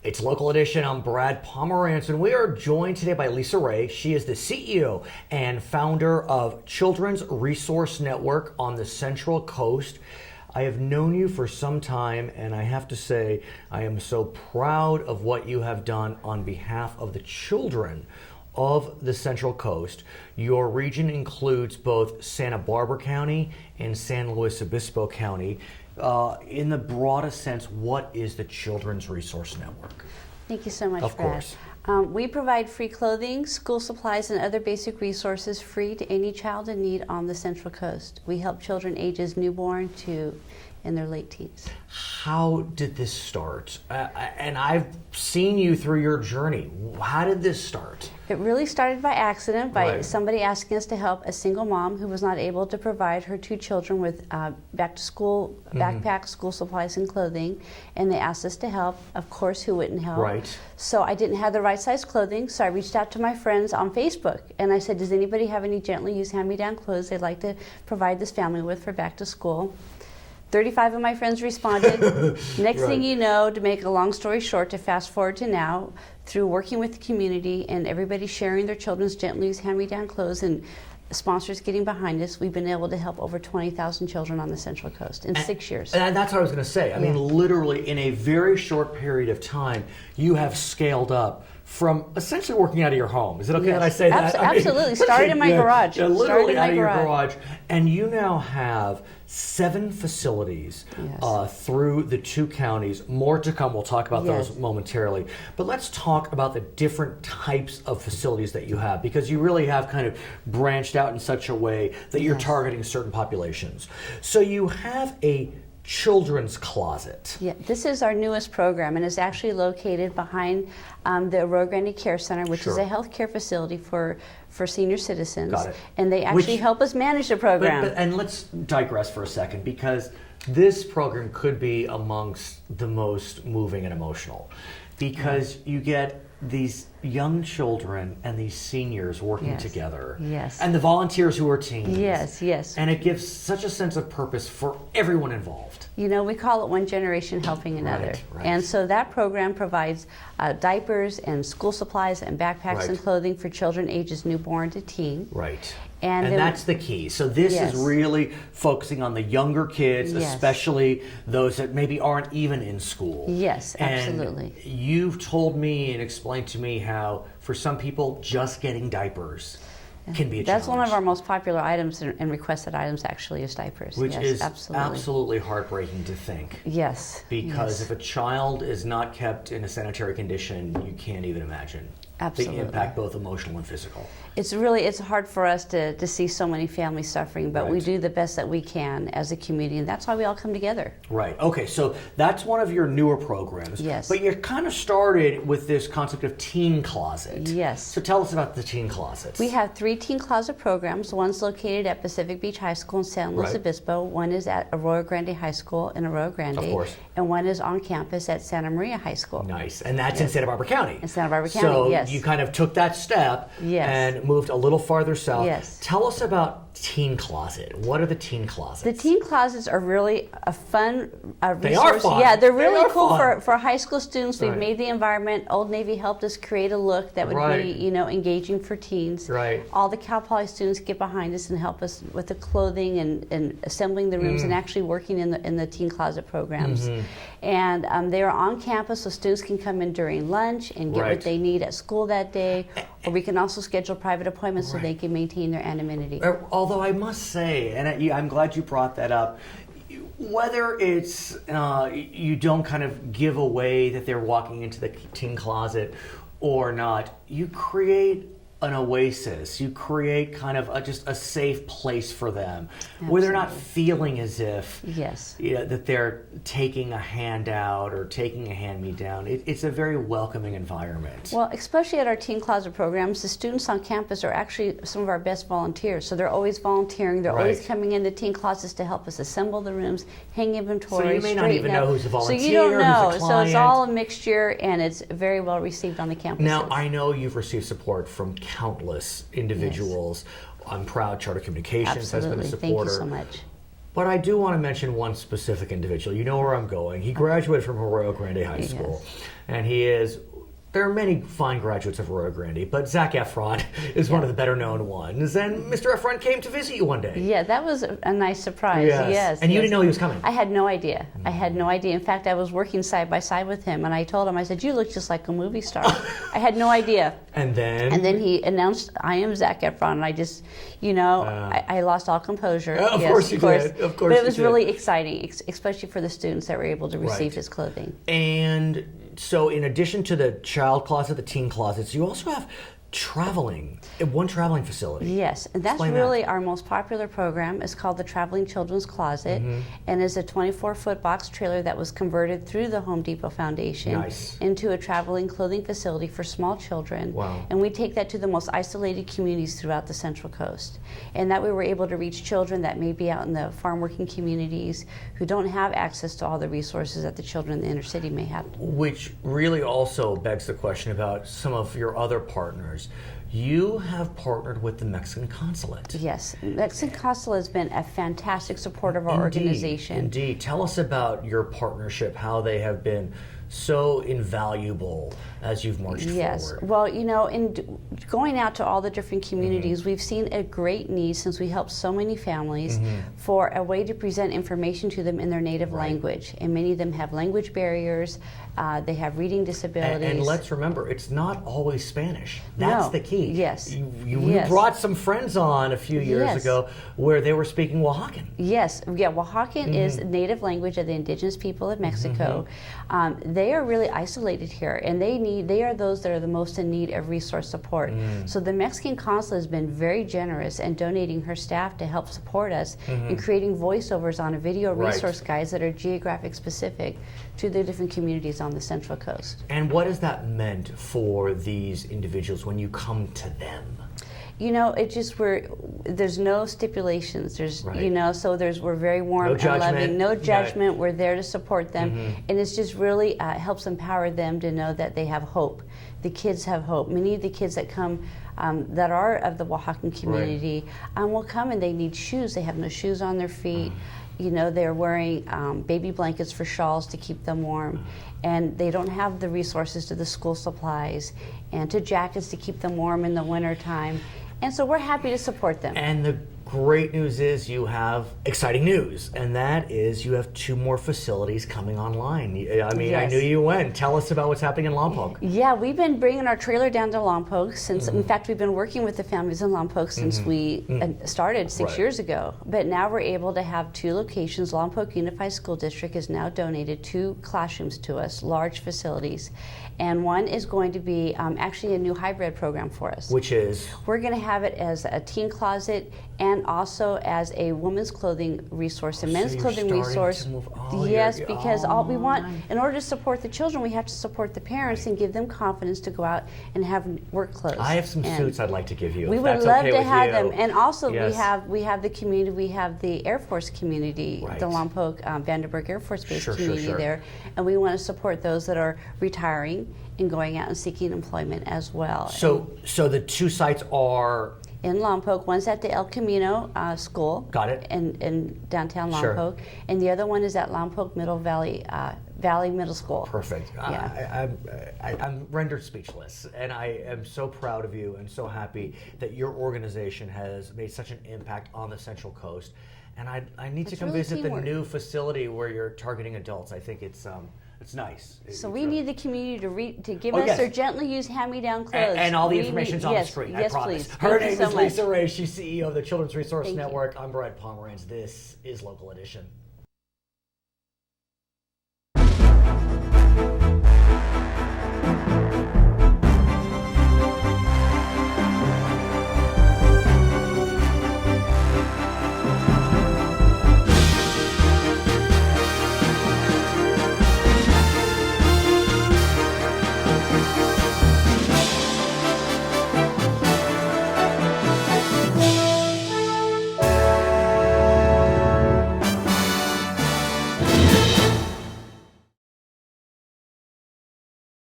It's Local Edition. I'm Brad Pomerance, and we are joined today by Lisa Ray. She is the CEO and founder of Children's Resource Network on the Central Coast. I have known you for some time, and I have to say I am so proud of what you have done on behalf of the children of the Central Coast. Your region includes both Santa Barbara County and San Luis Obispo County. In the broadest sense, what is the Children's Resource Network? Thank you so much, Of Brad. course. We provide free clothing, school supplies, and other basic resources free to any child in need on the Central Coast. We help children ages newborn to in their late teens. How did this start? And I've seen you through your journey. How did this start? It really started by accident, by Right. somebody asking us to help a single mom who was not able to provide her two children with back-to-school backpacks, school supplies, and clothing. And they asked us to help. Of course, who wouldn't help? Right. So I didn't have the right size clothing, so I reached out to my friends on Facebook. And I said, does anybody have any gently used hand-me-down clothes they'd like to provide this family with for back to school? 35 of my friends responded. Next thing you know, to make a long story short, to fast forward to now, through working with the community and everybody sharing their children's gently used hand-me-down clothes and sponsors getting behind us, we've been able to help over 20,000 children on the Central Coast in 6 years. And that's what I was going to say. I mean, literally in a very short period of time, you have scaled up from essentially working out of your home. Is it okay that I say that? Absolutely. Started in my garage. Literally Started in out my of your garage. garage. And you now have 7 facilities through the 2 counties. More to come. We'll talk about those momentarily. But let's talk about the different types of facilities that you have, because you really have kind of branched out in such a way that you're targeting certain populations. So you have a children's closet. Yeah, this is our newest program, and it's actually located behind the Arroyo Grande Care Center, which is a healthcare facility for senior citizens. Got it. And they actually help us manage the program. And let's digress for a second, because this program could be amongst the most moving and emotional, because you get these young children and these seniors working together. Yes. And the volunteers who are teens. Yes. And it gives such a sense of purpose for everyone involved. You know, we call it one generation helping another. Right. And so that program provides diapers and school supplies and backpacks and clothing for children ages newborn to teen. Right. And then, that's the key. So this is really focusing on the younger kids, especially those that maybe aren't even in school. Yes, absolutely. And you've told me and explained to me how for some people just getting diapers can be a That's challenge. one of our most popular items and requested items actually is diapers. Which is absolutely. absolutely heartbreaking to think. Yes. Because if a child is not kept in a sanitary condition, you can't even imagine the impact, both emotional and physical. It's hard for us to see so many families suffering, but we do the best that we can as a community, and that's why we all come together. Right. Okay, so that's one of your newer programs. Yes. But you kind of started with this concept of teen closet. Yes. So tell us about the teen closets. We have 3 teen closet programs. One's located at Pacific Beach High School in San Luis Obispo. One is at Arroyo Grande High School in Arroyo Grande. Of course. And one is on campus at Santa Maria High School. Nice. And that's in Santa Barbara County. In Santa Barbara County, So you kind of took that step and moved a little farther south. Yes. Tell us about Teen Closet. What are the teen closets? The teen closets are really a fun resource. They are fun. Yeah, they're They really are cool fun. for high school students. We've made the environment. Old Navy helped us create a look that would be, engaging for teens. Right. All the Cal Poly students get behind us and help us with the clothing and assembling the rooms and actually working in the teen closet programs. And they are on campus, so students can come in during lunch and get what they need at school that day. Or we can also schedule private appointments so they can maintain their anonymity. Although I must say, and I'm glad you brought that up, whether it's you don't kind of give away that they're walking into the teen closet or not, you create an oasis. You create kind of just a safe place for them, where they're not feeling as if that they're taking a handout or taking a hand-me-down. It's a very welcoming environment. Well, especially at our teen closet programs, the students on campus are actually some of our best volunteers. So they're always volunteering. They're always coming in the teen closets to help us assemble the rooms, hang inventory, so you may not even know who's a volunteer, so you don't know. Who's a So client. it's all a mixture, and it's very well received on the campuses. Now, I know you've received support from countless individuals. I'm proud Charter Communications has been a supporter. Thank you so much. But I do want to mention one specific individual. You know where I'm going. He graduated from Arroyo Grande High School, and he is. There are many fine graduates of Arroyo Grande, but Zac Efron is one of the better known ones. And Mr. Efron came to visit you one day. Yeah, that was a nice surprise. Yes. And you didn't know he was coming? I had no idea. I had no idea. In fact, I was working side by side with him, and I told him, I said, "You look just like a movie star." I had no idea. And then? And then he announced, "I am Zac Efron," and I just, I lost all composure. Of course you did. Of course But it was really exciting, especially for the students that were able to receive his clothing. And so in addition to the child closet, the teen closets, you also have one traveling facility. Yes, and that's really our most popular program. It's called the Traveling Children's Closet, and is a 24-foot box trailer that was converted through the Home Depot Foundation into a traveling clothing facility for small children. Wow. And we take that to the most isolated communities throughout the Central Coast. And that way we're able to reach children that may be out in the farm working communities who don't have access to all the resources that the children in the inner city may have. Which really also begs the question about some of your other partners. You have partnered with the Mexican consulate. Yes, the Mexican consulate has been a fantastic support of our organization. Indeed. Tell us about your partnership, how they have been so invaluable as you've marched forward. Yes. Well, in going out to all the different communities, we've seen a great need, since we help so many families, for a way to present information to them in their native language. And many of them have language barriers. They have reading disabilities. And let's remember, it's not always Spanish. That's the key. Yes. You brought some friends on a few years ago where they were speaking Oaxacan. Yes. Yeah, Oaxacan is native language of the indigenous people of Mexico. They are really isolated here, and they are those that are the most in need of resource support. So the Mexican consulate has been very generous in donating her staff to help support us in creating voiceovers on a video resource guides that are geographic specific to the different communities on the Central Coast. And what has that meant for these individuals when you come to them? It just there's no stipulations. There's we're very warm and loving. No judgment. We're there to support them, and it's just really helps empower them to know that they have hope. The kids have hope. Many of the kids that come that are of the Oaxacan community will come, and they need shoes. They have no shoes on their feet. They're wearing baby blankets for shawls to keep them warm, and they don't have the resources to the school supplies and to jackets to keep them warm in the winter time. And so we're happy to support them. And the great news is you have exciting news, and that is you have 2 more facilities coming online. I mean, I knew you went. Tell us about what's happening in Lompoc. Yeah, we've been bringing our trailer down to Lompoc since, in fact, we've been working with the families in Lompoc since we started 6 years ago. But now we're able to have 2 locations. Lompoc Unified School District has now donated 2 classrooms to us, large facilities. And one is going to be actually a new hybrid program for us. Which is? We're going to have it as a teen closet and also as a women's clothing resource, a men's clothing resource. Yes, because all we want, in order to support the children, we have to support the parents and give them confidence to go out and have work clothes. I have some suits I'd like to give you. We would love to have them. And also we have the community, we have the Air Force community, the Lompoc Vandenberg Air Force Base community there. And we want to support those that are retiring and going out and seeking employment as well. So the 2 sites are? In Lompoc. One's at the El Camino School. Got it. In downtown Lompoc. And the other one is at Lompoc Middle Valley Middle School. Perfect. Yeah. I'm rendered speechless, and I am so proud of you and so happy that your organization has made such an impact on the Central Coast. And I need to come visit the new facility where you're targeting adults. I think it's nice. So we need the community to give us their gently used hand-me-down clothes. And all the information's on the screen, I promise. Please. Her name is Lisa Ray. She's CEO of the Children's Resource Network. I'm Brad Pomerance. This is Local Edition.